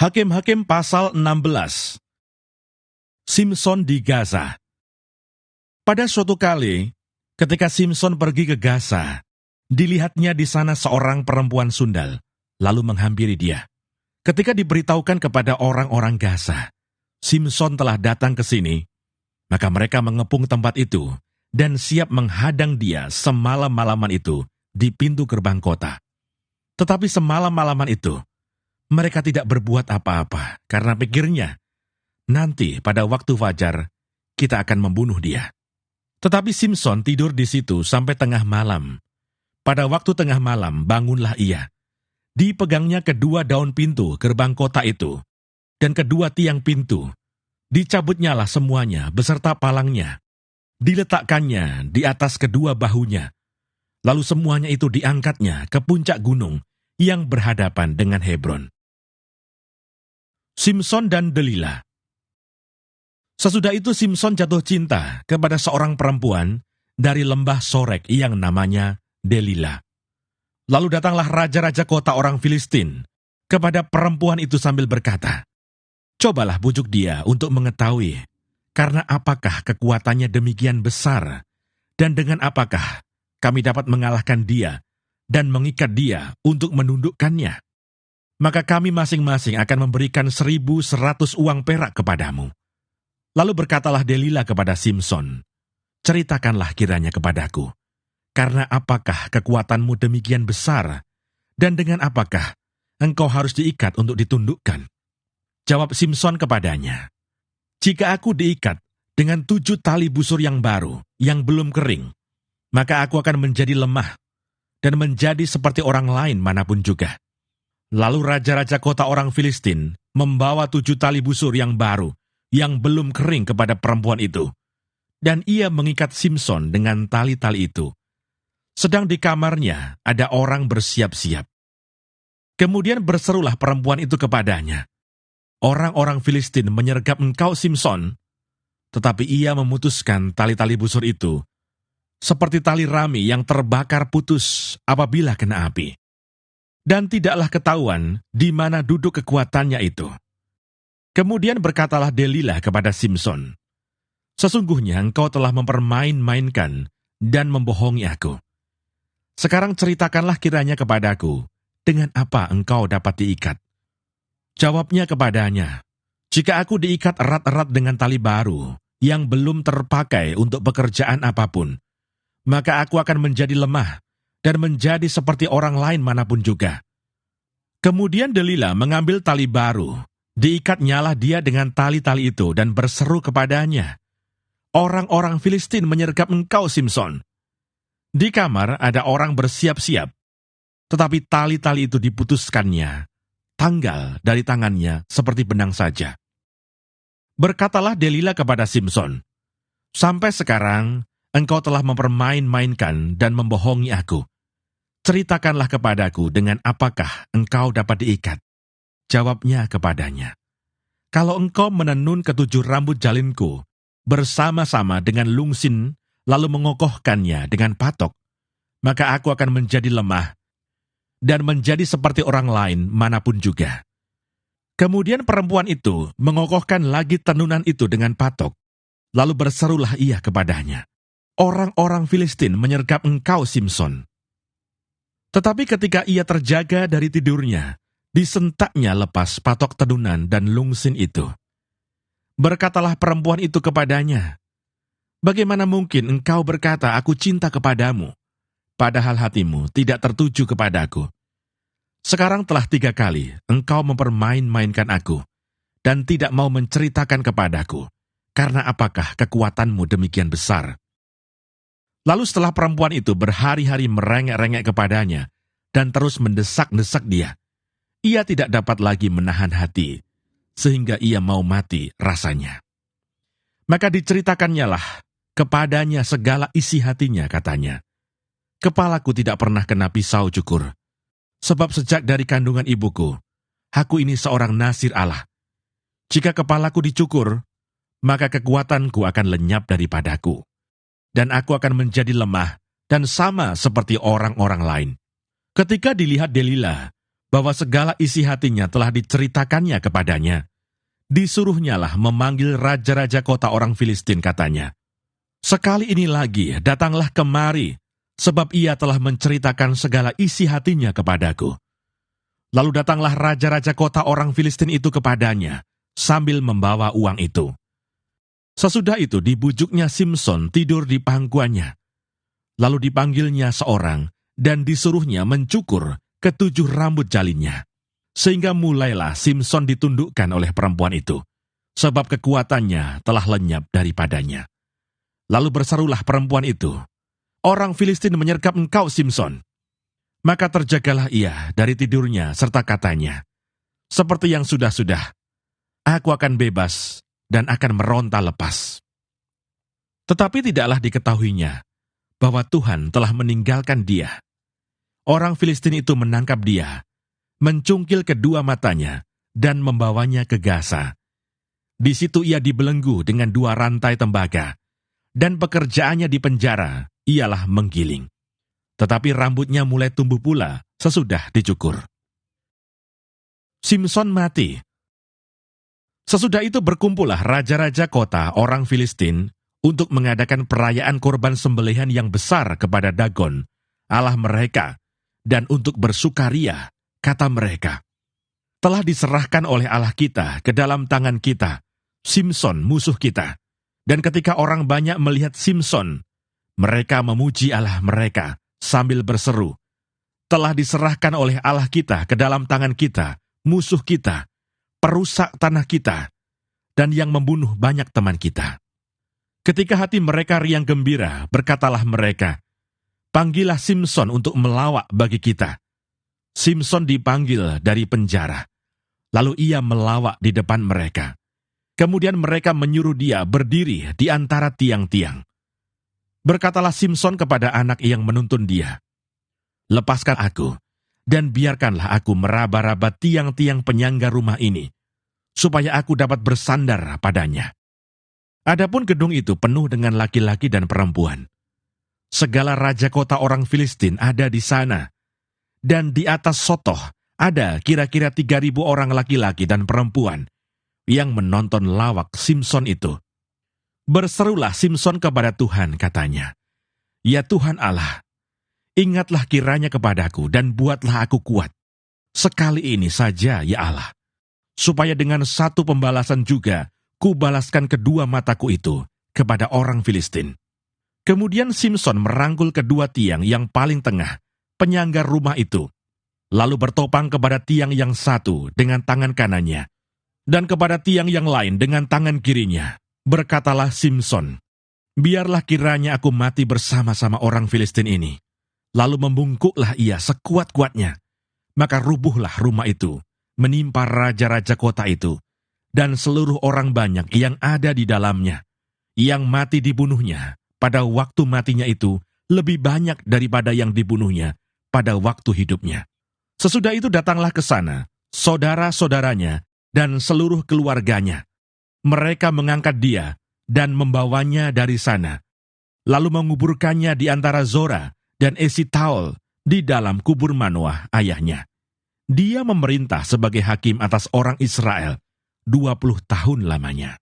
Hakim-Hakim pasal 16. Simson di Gaza. Pada suatu kali, ketika Simson pergi ke Gaza, dilihatnya di sana seorang perempuan sundal, lalu menghampiri dia. Ketika diberitahukan kepada orang-orang Gaza, Simson telah datang ke sini, maka mereka mengepung tempat itu dan siap menghadang dia semalam-malaman itu di pintu gerbang kota. Tetapi semalam-malaman itu, mereka tidak berbuat apa-apa karena pikirnya, nanti pada waktu fajar, kita akan membunuh dia. Tetapi Simson tidur di situ sampai tengah malam. Pada waktu tengah malam, bangunlah ia. Dipegangnya kedua daun pintu gerbang kota itu, dan kedua tiang pintu. Dicabutnyalah semuanya beserta palangnya. Diletakkannya di atas kedua bahunya. Lalu semuanya itu diangkatnya ke puncak gunung yang berhadapan dengan Hebron. Simson dan Delila. Sesudah itu Simson jatuh cinta kepada seorang perempuan dari lembah Sorek yang namanya Delila. Lalu datanglah raja-raja kota orang Filistin kepada perempuan itu sambil berkata, "Cobalah bujuk dia untuk mengetahui, karena apakah kekuatannya demikian besar, dan dengan apakah kami dapat mengalahkan dia dan mengikat dia untuk menundukkannya. Maka kami masing-masing akan memberikan 1.100 uang perak kepadamu." Lalu berkatalah Delila kepada Simson, "Ceritakanlah kiranya kepadaku, karena apakah kekuatanmu demikian besar, dan dengan apakah engkau harus diikat untuk ditundukkan?" Jawab Simson kepadanya, "Jika aku diikat dengan 7 tali busur yang baru, yang belum kering, maka aku akan menjadi lemah, dan menjadi seperti orang lain manapun juga." Lalu raja-raja kota orang Filistin membawa 7 tali busur yang baru, yang belum kering kepada perempuan itu. Dan ia mengikat Simson dengan tali-tali itu. Sedang di kamarnya ada orang bersiap-siap. Kemudian berserulah perempuan itu kepadanya, "Orang-orang Filistin menyergap engkau, Simson." Tetapi ia memutuskan tali-tali busur itu, seperti tali rami yang terbakar putus apabila kena api. Dan tidaklah ketahuan di mana duduk kekuatannya itu. Kemudian berkatalah Delila kepada Simson, "Sesungguhnya engkau telah mempermain-mainkan dan membohongi aku. Sekarang ceritakanlah kiranya kepadaku, dengan apa engkau dapat diikat?" Jawabnya kepadanya, "Jika aku diikat erat-erat dengan tali baru, yang belum terpakai untuk pekerjaan apapun, maka aku akan menjadi lemah, dan menjadi seperti orang lain manapun juga." Kemudian Delila mengambil tali baru, diikatnyalah dia dengan tali-tali itu dan berseru kepadanya, "Orang-orang Filistin menyergap engkau, Simson." Di kamar ada orang bersiap-siap, tetapi tali-tali itu diputuskannya, tanggal dari tangannya seperti benang saja. Berkatalah Delila kepada Simson, "Sampai sekarang engkau telah mempermain-mainkan dan membohongi aku. Ceritakanlah kepadaku dengan apakah engkau dapat diikat." Jawabnya kepadanya, "Kalau engkau menenun ketujuh rambut jalinku bersama-sama dengan lungsin, lalu mengokohkannya dengan patok, maka aku akan menjadi lemah dan menjadi seperti orang lain manapun juga." Kemudian perempuan itu mengokohkan lagi tenunan itu dengan patok, lalu berserulah ia kepadanya, "Orang-orang Filistin menyergap engkau, Simson." Tetapi ketika ia terjaga dari tidurnya, disentaknya lepas patok tenunan dan lungsin itu. Berkatalah perempuan itu kepadanya, "Bagaimana mungkin engkau berkata, 'Aku cinta kepadamu,' padahal hatimu tidak tertuju kepadaku? Sekarang telah 3 kali engkau mempermain-mainkan aku, dan tidak mau menceritakan kepadaku, karena apakah kekuatanmu demikian besar?" Lalu setelah perempuan itu berhari-hari merengek-rengek kepadanya, dan terus mendesak-desak dia, ia tidak dapat lagi menahan hati, sehingga ia mau mati rasanya. Maka diceritakannya kepadanya segala isi hatinya, katanya, "Kepalaku tidak pernah kena pisau cukur, sebab sejak dari kandungan ibuku, aku ini seorang nasir Allah. Jika kepalaku dicukur, maka kekuatanku akan lenyap daripadaku, dan aku akan menjadi lemah dan sama seperti orang-orang lain." Ketika dilihat Delila bahwa segala isi hatinya telah diceritakannya kepadanya. Disuruhnyalah memanggil raja-raja kota orang Filistin, katanya. Sekali ini lagi, datanglah kemari, sebab ia telah menceritakan segala isi hatinya kepadaku. Lalu datanglah raja-raja kota orang Filistin itu kepadanya, sambil membawa uang itu. Sesudah itu dibujuknya Simson tidur di pangkuannya. Lalu dipanggilnya seorang, dan disuruhnya mencukur ketujuh rambut jalinnya. Sehingga mulailah Simson ditundukkan oleh perempuan itu, sebab kekuatannya telah lenyap daripadanya. Lalu berserulah perempuan itu, "Orang Filistin menyergap engkau, Simson." Maka terjagalah ia dari tidurnya, serta katanya, "Seperti yang sudah-sudah, aku akan bebas dan akan meronta lepas." Tetapi tidaklah diketahuinya bahwa Tuhan telah meninggalkan dia. Orang Filistin itu menangkap dia, mencungkil kedua matanya, dan membawanya ke Gaza. Di situ ia dibelenggu dengan 2 rantai tembaga, dan pekerjaannya di penjara ialah menggiling. Tetapi rambutnya mulai tumbuh pula sesudah dicukur. Simson mati. Sesudah itu berkumpullah raja-raja kota orang Filistin untuk mengadakan perayaan korban sembelihan yang besar kepada Dagon, Allah mereka, dan untuk bersukaria, kata mereka, "Telah diserahkan oleh Allah kita ke dalam tangan kita, Simson musuh kita." Dan ketika orang banyak melihat Simson, mereka memuji Allah mereka sambil berseru, "Telah diserahkan oleh Allah kita ke dalam tangan kita, musuh kita, perusak tanah kita, dan yang membunuh banyak teman kita." Ketika hati mereka riang gembira, berkatalah mereka, "Panggillah Simson untuk melawak bagi kita." Simson dipanggil dari penjara, lalu ia melawak di depan mereka. Kemudian mereka menyuruh dia berdiri di antara tiang-tiang. Berkatalah Simson kepada anak yang menuntun dia, "Lepaskan aku, dan biarkanlah aku meraba-raba tiang-tiang penyangga rumah ini, supaya aku dapat bersandar padanya." Adapun gedung itu penuh dengan laki-laki dan perempuan. Segala raja kota orang Filistin ada di sana, dan di atas sotoh ada kira-kira 3.000 orang laki-laki dan perempuan yang menonton lawak Simson itu. Berserulah Simson kepada Tuhan, katanya, "Ya Tuhan Allah, ingatlah kiranya kepadaku dan buatlah aku kuat. Sekali ini saja, ya Allah, supaya dengan satu pembalasan juga kubalaskan kedua mataku itu kepada orang Filistin." Kemudian Simson merangkul kedua tiang yang paling tengah, penyangga rumah itu, lalu bertopang kepada tiang yang satu dengan tangan kanannya, dan kepada tiang yang lain dengan tangan kirinya. Berkatalah Simson, "Biarlah kiranya aku mati bersama-sama orang Filistin ini." Lalu membungkuklah ia sekuat-kuatnya. Maka rubuhlah rumah itu, menimpa raja-raja kota itu, dan seluruh orang banyak yang ada di dalamnya. Yang mati dibunuhnya pada waktu matinya itu lebih banyak daripada yang dibunuhnya pada waktu hidupnya. Sesudah itu datanglah ke sana saudara-saudaranya dan seluruh keluarganya. Mereka mengangkat dia dan membawanya dari sana, lalu menguburkannya di antara Zora dan Esitaol di dalam kubur Manoah ayahnya. Dia memerintah sebagai hakim atas orang Israel 20 tahun lamanya.